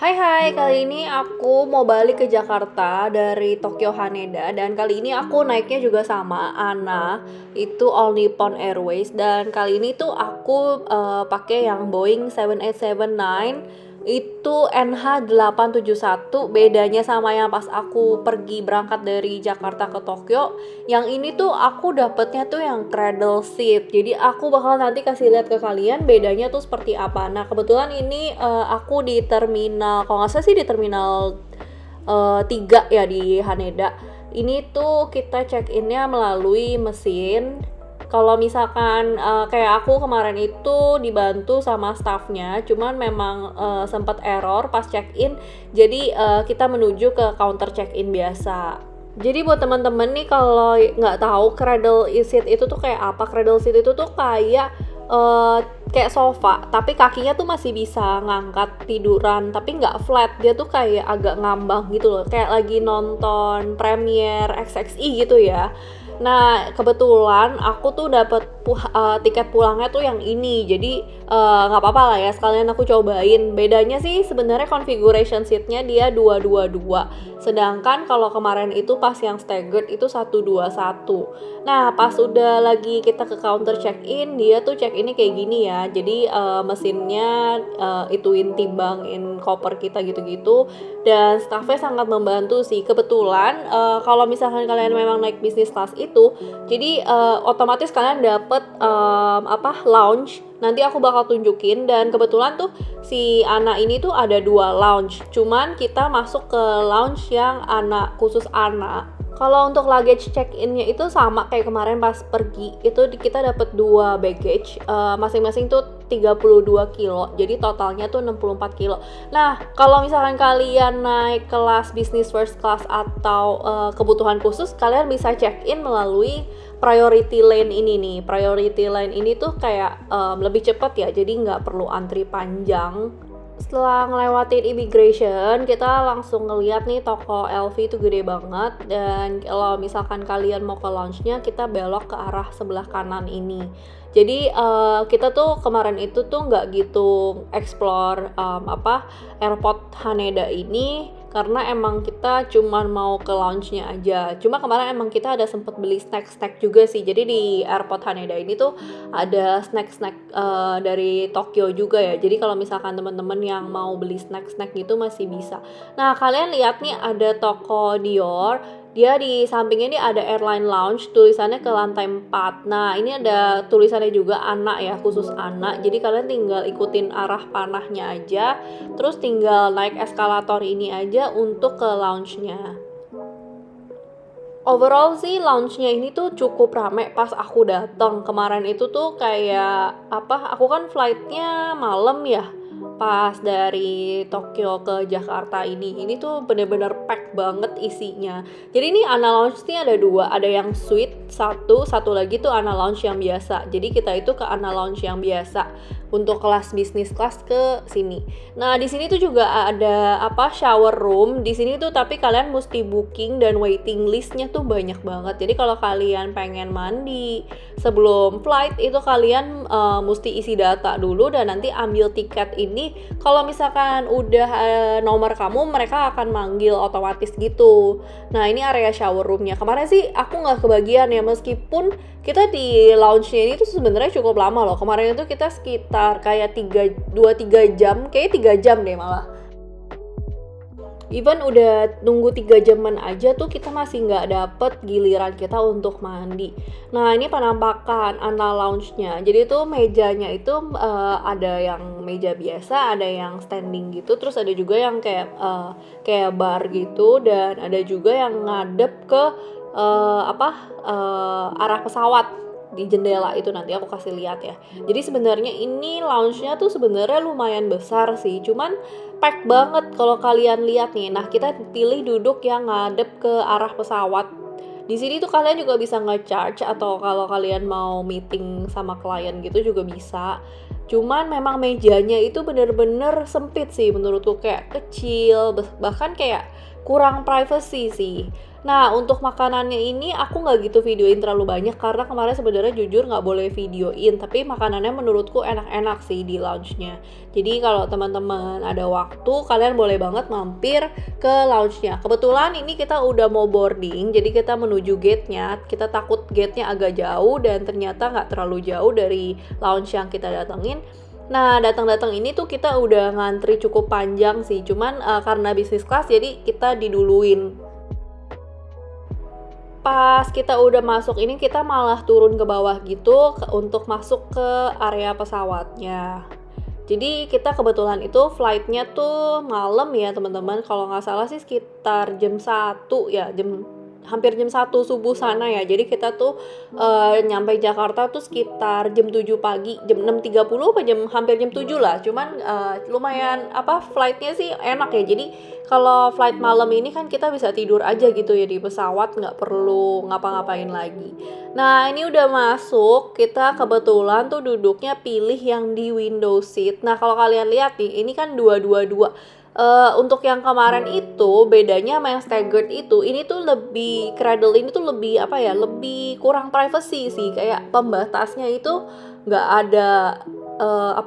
Hai hai, kali ini aku mau balik ke Jakarta dari Tokyo Haneda dan kali ini aku naiknya juga sama Ana, itu All Nippon Airways dan kali ini tuh aku pakai yang Boeing 7879 itu NH871. Bedanya sama yang pas aku pergi berangkat dari Jakarta ke Tokyo, yang ini tuh aku dapetnya tuh yang cradle seat. Jadi aku bakal nanti kasih lihat ke kalian bedanya tuh seperti apa. Nah kebetulan ini aku di terminal, kalau nggak salah sih di terminal 3 ya di Haneda. Ini tuh kita check innya melalui mesin. Kalau misalkan kayak aku kemarin itu dibantu sama staffnya, cuman memang sempat error pas check in, jadi kita menuju ke counter check in biasa. Jadi buat teman-teman nih kalau nggak tahu cradle seat itu tuh kayak apa, cradle seat itu tuh eh, kayak sofa, tapi kakinya tuh masih bisa ngangkat tiduran, tapi nggak flat, dia tuh kayak agak ngambang gitu loh, kayak lagi nonton Premiere XXI gitu ya. Nah kebetulan aku tuh dapet tiket pulangnya tuh yang ini, jadi nggak apa-apa lah ya sekalian aku cobain. Bedanya sih sebenarnya configuration seatnya dia 222, sedangkan kalau kemarin itu pas yang staggered itu 121. Nah pas udah lagi kita ke counter check in, dia tuh check ini kayak gini ya, jadi mesinnya ituin timbangin koper kita gitu-gitu, dan staffnya sangat membantu sih. Kebetulan kalau misalkan kalian memang naik business class itu, jadi otomatis kalian dapet lounge. Nanti aku bakal tunjukin, dan kebetulan tuh si Ana ini tuh ada 2 lounge. Cuman kita masuk ke lounge yang anak khusus anak. Kalau untuk luggage check-in-nya itu sama kayak kemarin pas pergi, itu kita dapat 2 baggage, masing-masing tuh 32 kilo, jadi totalnya tuh 64 kilo. Nah, kalau misalkan kalian naik kelas business first class atau kebutuhan khusus, kalian bisa check-in melalui priority lane ini nih. Priority lane ini tuh kayak lebih cepat ya, jadi nggak perlu antri panjang. Setelah ngelewatin immigration, kita langsung ngeliat nih toko LV itu gede banget, dan kalau misalkan kalian mau ke lounge-nya, kita belok ke arah sebelah kanan ini. Jadi kita tuh kemarin itu tuh nggak gitu explore airport Haneda ini, karena emang kita cuman mau ke lounge-nya aja. Cuma kemarin emang kita ada sempet beli snack-snack juga sih. Jadi di airport Haneda ini tuh ada snack-snack dari Tokyo juga ya. Jadi kalau misalkan teman-teman yang mau beli snack-snack gitu masih bisa. Nah, kalian lihat nih ada toko Dior. Dia di sampingnya ini ada airline lounge, tulisannya ke lantai 4. Nah, ini ada tulisannya juga anak ya, khusus anak. Jadi kalian tinggal ikutin arah panahnya aja, terus tinggal naik eskalator ini aja untuk ke lounge-nya. Overall sih lounge-nya ini tuh cukup rame pas aku datang. Kemarin itu tuh kayak aku kan flight-nya malam ya. Pas dari Tokyo ke Jakarta ini tuh bener-bener pack banget isinya. Jadi ini Ana Lounge nih ada 2, ada yang suite satu lagi tuh Ana Lounge yang biasa. Jadi kita itu ke Ana Lounge yang biasa untuk kelas bisnis kelas ke sini. Nah, di sini tuh juga ada shower room. Di sini tuh tapi kalian mesti booking, dan waiting listnya tuh banyak banget. Jadi kalau kalian pengen mandi sebelum flight itu kalian mesti isi data dulu, dan nanti ambil tiket ini. Kalau misalkan udah nomor kamu, mereka akan manggil otomatis gitu. Nah, ini area shower roomnya. Kemarin sih aku nggak kebagian ya, meskipun kita di lounge-nya ini tuh sebenarnya cukup lama loh. Kemarin itu kita sekitar kayak 2-3 jam, kayak 3 jam deh malah. Even udah nunggu 3 jaman aja tuh kita masih nggak dapet giliran kita untuk mandi. Nah, ini penampakan Ana Lounge-nya. Jadi tuh mejanya itu ada yang meja biasa, ada yang standing gitu, terus ada juga yang kayak bar gitu, dan ada juga yang ngadep ke arah pesawat. Di jendela itu nanti aku kasih lihat ya. Jadi sebenarnya ini lounge-nya tuh sebenarnya lumayan besar sih, cuman pack banget kalau kalian lihat nih. Nah, kita pilih duduk yang ngadep ke arah pesawat. Di sini tuh kalian juga bisa nge-charge, atau kalau kalian mau meeting sama klien gitu juga bisa. Cuman memang mejanya itu bener-bener sempit sih menurutku, kayak kecil, bahkan kayak kurang privacy sih. Nah, untuk makanannya ini aku nggak gitu videoin terlalu banyak karena kemarin sebenarnya jujur nggak boleh videoin, tapi makanannya menurutku enak-enak sih di lounge-nya. Jadi kalau teman-teman ada waktu, kalian boleh banget mampir ke lounge-nya. Kebetulan ini kita udah mau boarding, jadi kita menuju gate-nya. Kita takut gate-nya agak jauh dan ternyata nggak terlalu jauh dari lounge yang kita datengin. Nah, datang-datang ini tuh kita udah ngantri cukup panjang sih, cuman karena bisnis kelas jadi kita diduluin. Pas kita udah masuk ini kita malah turun ke bawah gitu untuk masuk ke area pesawatnya. Jadi kita kebetulan itu flightnya tuh malam ya teman-teman, kalau nggak salah sih sekitar jam 1 ya, hampir jam 1 subuh sana ya. Jadi kita tuh nyampe Jakarta tuh sekitar jam 7 pagi, jam 6.30 apa hampir jam 7 lah. Cuman lumayan flightnya sih enak ya. Jadi kalau flight malam ini kan kita bisa tidur aja gitu ya di pesawat, nggak perlu ngapa-ngapain lagi. Nah, ini udah masuk, kita kebetulan tuh duduknya pilih yang di window seat. Nah, kalau kalian lihat nih, ini kan dua. Untuk yang kemarin itu bedanya sama yang staggered itu, ini tuh lebih cradle, ini tuh lebih lebih kurang privacy sih, kayak pembatasnya itu nggak ada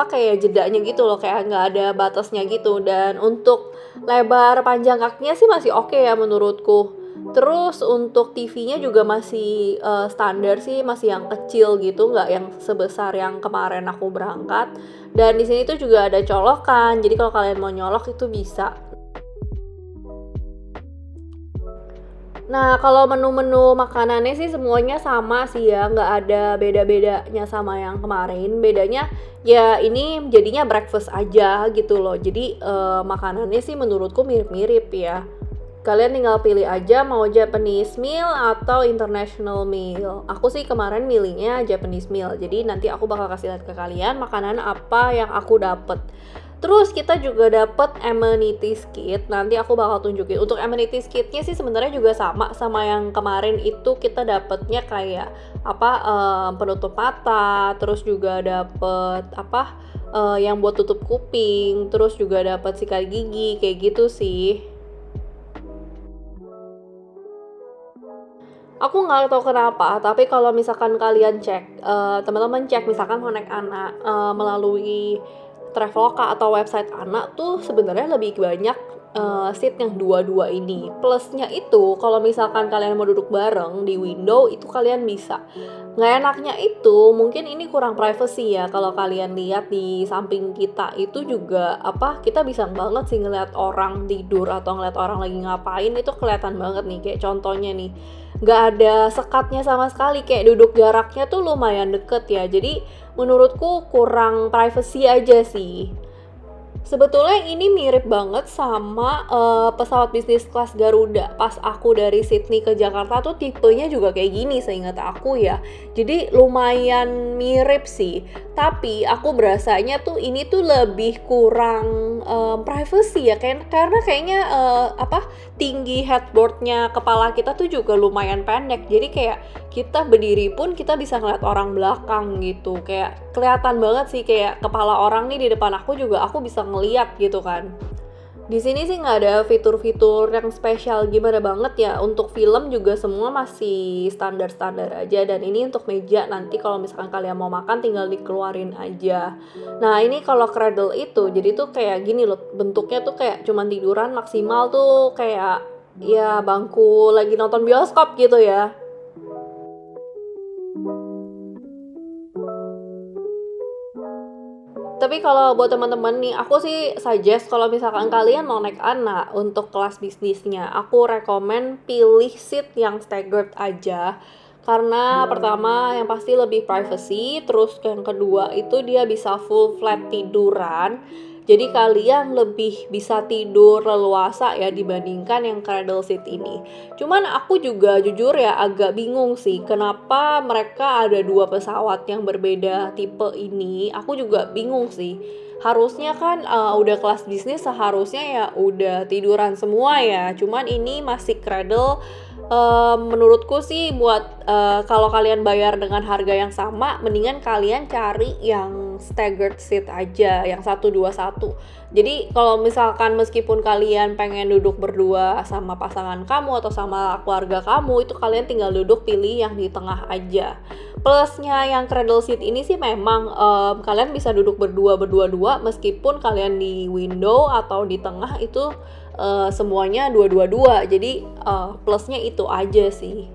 kayak jedanya gitu loh, kayak nggak ada batasnya gitu. Dan untuk lebar panjang kakinya sih masih oke ya menurutku. Terus untuk TV-nya juga masih standar sih, masih yang kecil gitu, nggak yang sebesar yang kemarin aku berangkat. Dan di sini tuh juga ada colokan, jadi kalau kalian mau nyolok itu bisa. Nah, kalau menu-menu makanannya sih semuanya sama sih ya, nggak ada beda-bedanya sama yang kemarin. Bedanya ya ini jadinya breakfast aja gitu loh. Jadi makanannya sih menurutku mirip-mirip ya. Kalian tinggal pilih aja mau Japanese meal atau international meal. Aku sih kemarin milihnya Japanese meal. Jadi nanti aku bakal kasih lihat ke kalian makanan apa yang aku dapet. Terus kita juga dapet amenities kit. Nanti aku bakal tunjukin. Untuk amenities kitnya sih sebenarnya juga sama yang kemarin itu. Kita dapetnya kayak penutup mata. Terus juga dapet yang buat tutup kuping. Terus juga dapet sikat gigi kayak gitu sih. Aku nggak tahu kenapa, tapi kalau misalkan kalian cek, teman-teman cek misalkan mau naik anak melalui Traveloka atau website anak tuh sebenarnya lebih banyak seat yang dua ini. Plusnya itu kalau misalkan kalian mau duduk bareng di window itu kalian bisa. Nggak enaknya itu mungkin ini kurang privacy ya. Kalau kalian lihat di samping kita itu juga kita bisa banget sih ngeliat orang tidur atau ngeliat orang lagi ngapain, itu kelihatan banget nih. Kayak contohnya nih, nggak ada sekatnya sama sekali, kayak duduk jaraknya tuh lumayan deket ya. Jadi menurutku kurang privacy aja sih. Sebetulnya ini mirip banget sama pesawat bisnis kelas Garuda. Pas aku dari Sydney ke Jakarta tuh tipenya juga kayak gini seingat aku ya. Jadi lumayan mirip sih. Tapi aku berasanya tuh ini tuh lebih kurang privacy ya. Karena kayaknya tinggi headboardnya kepala kita tuh juga lumayan pendek. Jadi kayak kita berdiri pun kita bisa ngeliat orang belakang gitu. Kayak kelihatan banget sih kayak kepala orang nih di depan aku juga aku bisa ngeliat gitu kan. Di sini sih nggak ada fitur-fitur yang spesial gimana banget ya. Untuk film juga semua masih standar-standar aja. Dan ini untuk meja, nanti kalau misalkan kalian mau makan tinggal dikeluarin aja. Nah ini kalau cradle itu jadi tuh kayak gini loh, bentuknya tuh kayak cuman tiduran, maksimal tuh kayak ya bangku lagi nonton bioskop gitu ya. Tapi kalau buat teman-teman nih, aku sih suggest kalau misalkan kalian mau naik anak untuk kelas bisnisnya, aku rekomen pilih seat yang staggered aja. Karena pertama yang pasti lebih privacy, terus yang kedua itu dia bisa full flat tiduran. Jadi kalian lebih bisa tidur leluasa ya dibandingkan yang cradle seat ini. Cuman aku juga jujur ya agak bingung sih kenapa mereka ada dua pesawat yang berbeda tipe ini. Aku juga bingung sih. Harusnya kan udah kelas bisnis seharusnya ya udah tiduran semua ya. Cuman ini masih cradle Menurutku sih buat, kalau kalian bayar dengan harga yang sama, mendingan kalian cari yang staggered seat aja, yang 1, 2, 1. Jadi kalau misalkan meskipun kalian pengen duduk berdua sama pasangan kamu atau sama keluarga kamu, itu kalian tinggal duduk pilih yang di tengah aja. Plusnya yang cradle seat ini sih memang, kalian bisa duduk berdua-dua meskipun kalian di window atau di tengah itu, semuanya dua-dua. Jadi, plusnya itu aja sih.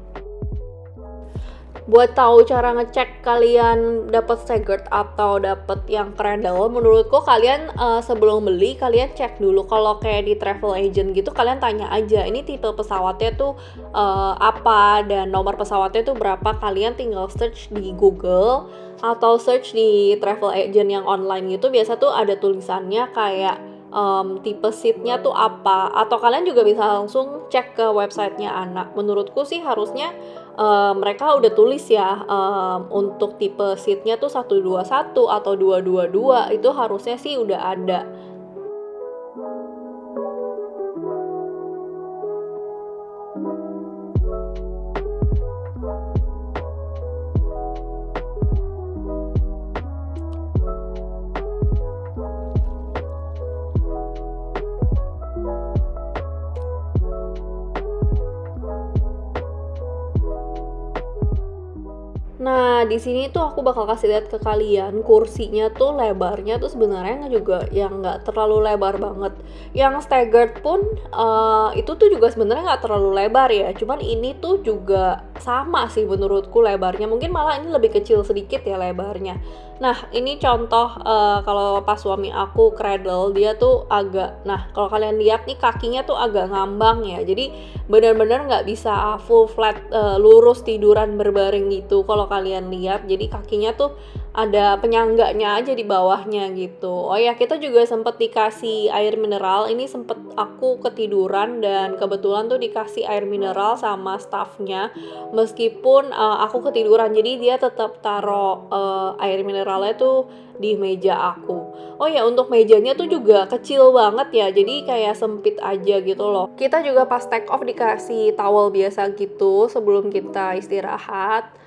Buat tahu cara ngecek kalian dapat staggered atau dapat yang cradle, menurutku kalian, sebelum beli kalian cek dulu. Kalau kayak di travel agent gitu kalian tanya aja, ini tipe pesawatnya tuh, apa dan nomor pesawatnya tuh berapa, kalian tinggal search di Google atau search di travel agent yang online gitu, biasa tuh ada tulisannya kayak, tipe seatnya tuh apa, atau kalian juga bisa langsung cek ke websitenya anak. Menurutku sih harusnya mereka udah tulis ya, untuk tipe seatnya tuh 1, 2, 1 atau 2, 2, 2 itu harusnya sih udah ada. Nah, di sini tuh aku bakal kasih lihat ke kalian, kursinya tuh lebarnya tuh sebenarnya juga yang nggak terlalu lebar banget. Yang staggered pun, itu tuh juga sebenarnya nggak terlalu lebar ya, cuman ini tuh juga sama sih menurutku lebarnya, mungkin malah ini lebih kecil sedikit ya lebarnya. Nah, ini contoh, kalau pas suami aku cradle, dia tuh kalau kalian lihat nih kakinya tuh agak ngambang ya, jadi benar-benar nggak bisa full flat, lurus tiduran berbaring gitu kalau kalian lihat. Jadi kakinya tuh ada penyangganya aja di bawahnya gitu. Oh ya, kita juga sempet dikasih air mineral, ini sempet aku ketiduran dan kebetulan tuh dikasih air mineral sama staffnya. Meskipun, aku ketiduran, jadi dia tetap taruh, air mineralnya tuh di meja aku. Oh ya, untuk mejanya tuh juga kecil banget ya, jadi kayak sempit aja gitu loh. Kita juga pas take off dikasih towel biasa gitu sebelum kita istirahat.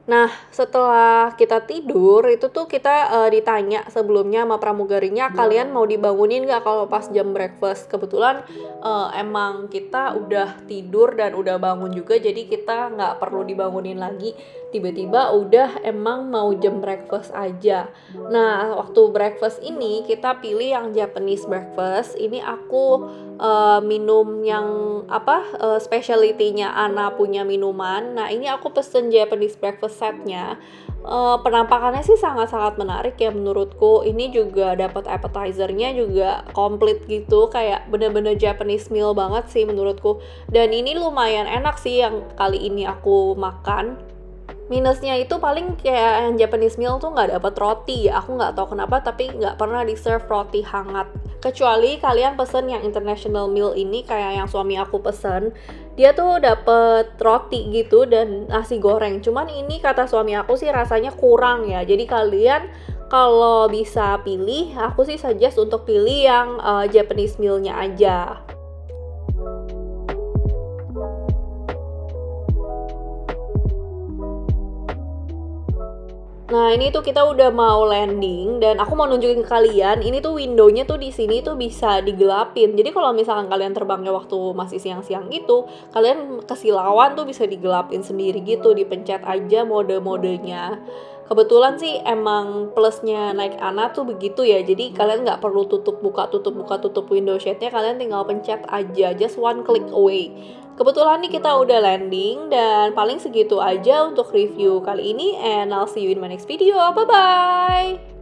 Nah, setelah kita tidur, itu tuh kita, ditanya sebelumnya sama pramugarinya, "Kalian mau dibangunin nggak kalau pas jam breakfast?" Kebetulan, emang kita udah tidur dan udah bangun juga, jadi kita nggak perlu dibangunin lagi. Tiba-tiba udah emang mau jam breakfast aja. Nah, waktu breakfast ini kita pilih yang Japanese breakfast. Ini aku, minum yang specialty-nya Ana punya minuman. Nah, ini aku pesen Japanese breakfast setnya. Penampakannya sih sangat-sangat menarik ya menurutku. Ini juga dapat appetizer-nya juga komplit gitu, kayak bener-bener Japanese meal banget sih menurutku. Dan ini lumayan enak sih yang kali ini aku makan. Minusnya itu paling kayak yang Japanese meal tuh nggak dapat roti ya, aku nggak tahu kenapa tapi nggak pernah di-serve roti hangat. Kecuali kalian pesen yang international meal ini kayak yang suami aku pesen, dia tuh dapet roti gitu dan nasi goreng. Cuman ini kata suami aku sih rasanya kurang ya, jadi kalian kalau bisa pilih, aku sih suggest untuk pilih yang Japanese meal-nya aja. Nah, ini tuh kita udah mau landing dan aku mau nunjukin ke kalian, ini tuh window-nya tuh di sini tuh bisa digelapin. Jadi kalau misalkan kalian terbangnya waktu masih siang-siang gitu, kalian kesilauan tuh bisa digelapin sendiri gitu, dipencet aja mode-modenya. Kebetulan sih emang plusnya naik Ana tuh begitu ya, jadi kalian nggak perlu tutup buka tutup window shade-nya, kalian tinggal pencet aja, just one click away. Kebetulan nih kita udah landing dan paling segitu aja untuk review kali ini and I'll see you in my next video. Bye bye.